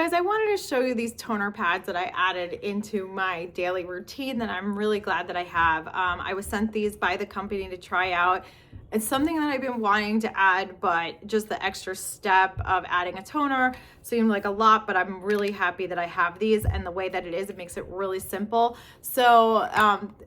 guys, I wanted to show you these toner pads that I added into my daily routine that I'm really glad that I have. I was sent these by the company to try out. It's something that I've been wanting to add, but just the extra step of adding a toner seemed like a lot, but I'm really happy that I have these, and the way that it is, it makes it really simple. So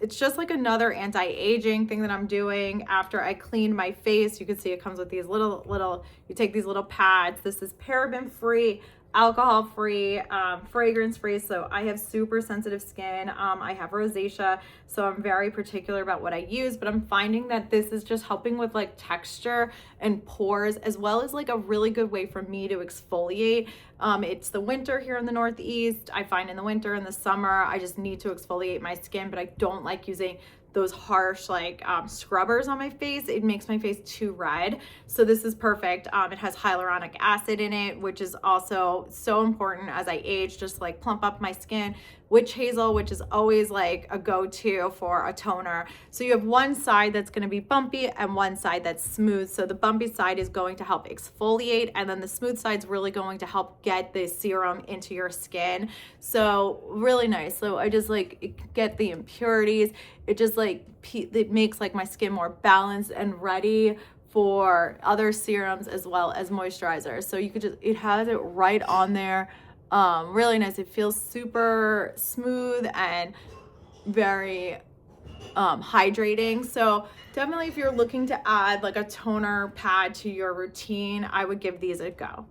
it's just like another anti-aging thing that I'm doing after I clean my face. You can see it comes with these little, you take these little pads. This is paraben free, alcohol free, fragrance free. So I have super sensitive skin. I have rosacea, so I'm very particular about what I use, but I'm finding that this is just helping with like texture and pores, as well as like a really good way for me to exfoliate. It's the winter here in the Northeast. I find in the winter and the summer, I just need to exfoliate my skin, but I don't like using those harsh like scrubbers on my face. It makes my face too red. So this is perfect. It has hyaluronic acid in it, which is also so important as I age, just like plump up my skin. Witch hazel, which is always like a go-to for a toner. So you have one side that's going to be bumpy and one side that's smooth. So the bumpy side is going to help exfoliate, and then the smooth side is really going to help get the serum into your skin. So really nice. So I just like get the impurities. It just like it makes like my skin more balanced and ready for other serums as well as moisturizers. So you could just, it has it right on there. Really nice. It feels super smooth and very hydrating. So definitely if you're looking to add like a toner pad to your routine, I would give these a go.